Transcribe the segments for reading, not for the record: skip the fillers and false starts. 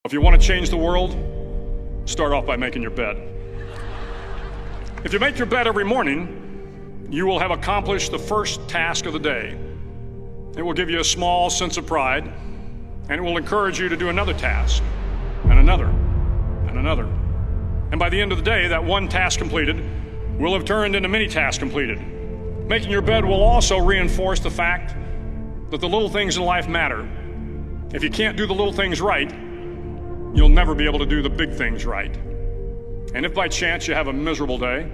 If you want to change the world, start off by making your bed. If you make your bed every morning, you will have accomplished the first task of the day. It will give you a small sense of pride, and it will encourage you to do another task, and another, and another. And by the end of the day, that one task completed will have turned into many tasks completed. Making your bed will also reinforce the fact that the little things in life matter. If you can't do the little things right, you'll never be able to do the big things right. And if by chance you have a miserable day,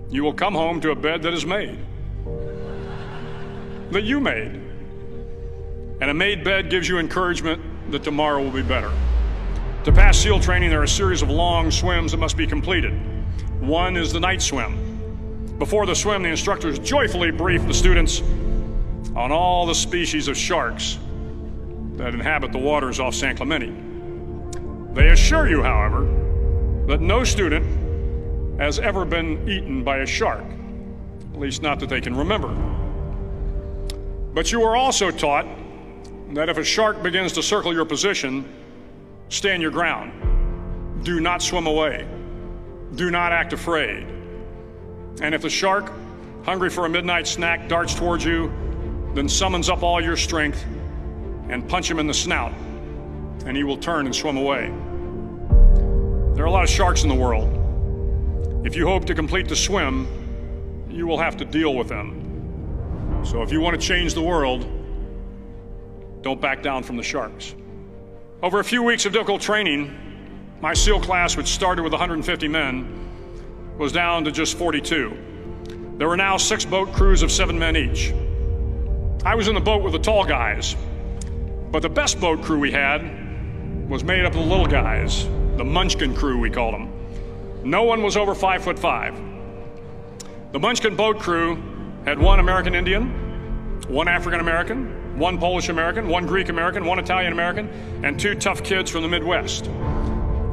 you will come home to a bed that is made, that you made. And a made bed gives you encouragement that tomorrow will be better. To pass SEAL training, there are a series of long swims that must be completed. One is the night swim. Before the swim, the instructors joyfully brief the students on all the species of sharks that inhabit the waters off San Clemente. They assure you, however, that no student has ever been eaten by a shark, at least not that they can remember. But you are also taught that if a shark begins to circle your position, stand your ground. Do not swim away. Do not act afraid. And if the shark, hungry for a midnight snack, darts towards you, then summons up all your strength and punch him in the snout, and he will turn and swim away. There are a lot of sharks in the world. If you hope to complete the swim, you will have to deal with them. So if you want to change the world, don't back down from the sharks. Over a few weeks of difficult training, my SEAL class, which started with 150 men, was down to just 42. There were now 6 boat crews of 7 men each. I was in the boat with the tall guys, but the best boat crew we had was made up of the little guys, the Munchkin crew, we called them. No one was over 5'5". The Munchkin boat crew had 1 American Indian, 1 African American, 1 Polish American, 1 Greek American, 1 Italian American, and 2 tough kids from the Midwest.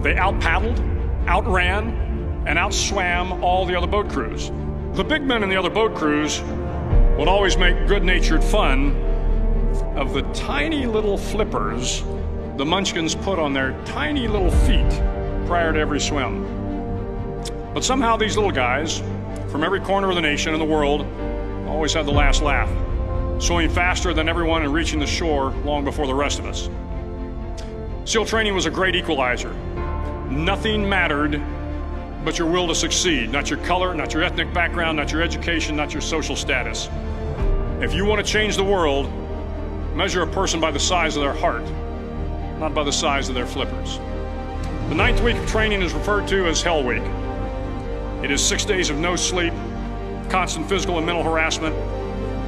They out-paddled, outran, and outswam all the other boat crews. The big men in the other boat crews would always make good-natured fun of the tiny little flippers the Munchkins put on their tiny little feet prior to every swim. But somehow these little guys from every corner of the nation and the world always had the last laugh, swimming faster than everyone and reaching the shore long before the rest of us. SEAL training was a great equalizer. Nothing mattered but your will to succeed, not your color, not your ethnic background, not your education, not your social status. If you want to change the world, measure a person by the size of their heart, not by the size of their flippers. The 9th week of training is referred to as Hell Week. It is 6 days of no sleep, constant physical and mental harassment,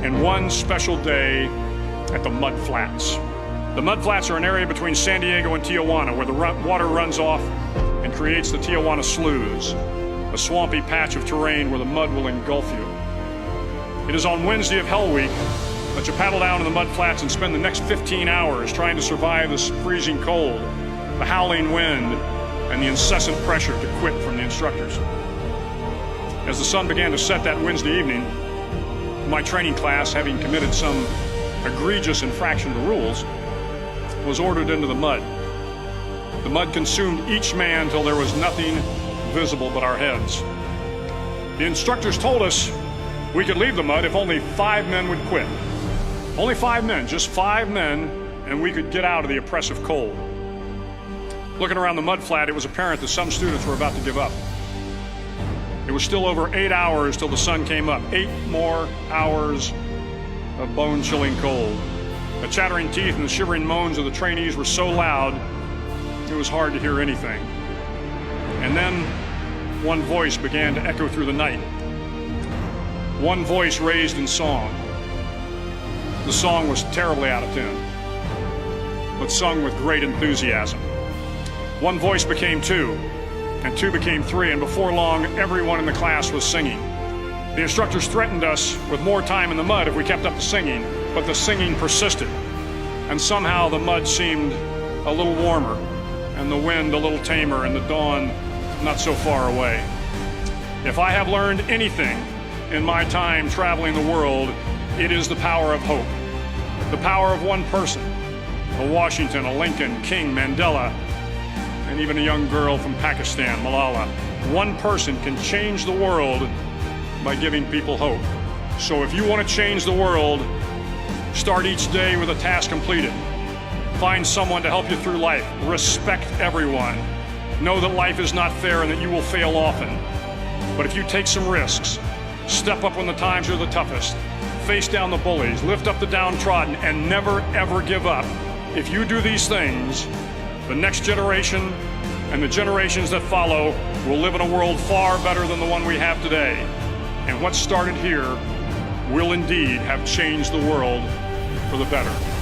and 1 special day at the Mud Flats. The Mud Flats are an area between San Diego and Tijuana where the water runs off and creates the Tijuana Sloughs, a swampy patch of terrain where the mud will engulf you. It is on Wednesday of Hell Week that you paddle down to the Mud Flats and spend the next 15 hours trying to survive this freezing cold, the howling wind, and the incessant pressure to quit from the instructors. As the sun began to set that Wednesday evening, my training class, having committed some egregious infraction to rules, was ordered into the mud. The mud consumed each man till there was nothing visible but our heads. The instructors told us we could leave the mud if only 5 men would quit. Only 5 men, just 5 men, and we could get out of the oppressive cold. Looking around the mud flat, it was apparent that some students were about to give up. It was still over 8 hours till the sun came up. 8 more hours of bone-chilling cold. The chattering teeth and the shivering moans of the trainees were so loud, it was hard to hear anything. And then one voice began to echo through the night. One voice raised in song. The song was terribly out of tune, but sung with great enthusiasm. One voice became 2, and 2 became 3, and before long, everyone in the class was singing. The instructors threatened us with more time in the mud if we kept up the singing, but the singing persisted, and somehow the mud seemed a little warmer, and the wind a little tamer, and the dawn not so far away. If I have learned anything in my time traveling the world, it is the power of hope. The power of one person, a Washington, a Lincoln, King, Mandela, and even a young girl from Pakistan, Malala. One person can change the world by giving people hope. So if you want to change the world, start each day with a task completed. Find someone to help you through life. Respect everyone. Know that life is not fair and that you will fail often. But if you take some risks, step up when the times are the toughest, face down the bullies, lift up the downtrodden, and never ever give up. If you do these things, the next generation and the generations that follow will live in a world far better than the one we have today. And what started here will indeed have changed the world for the better.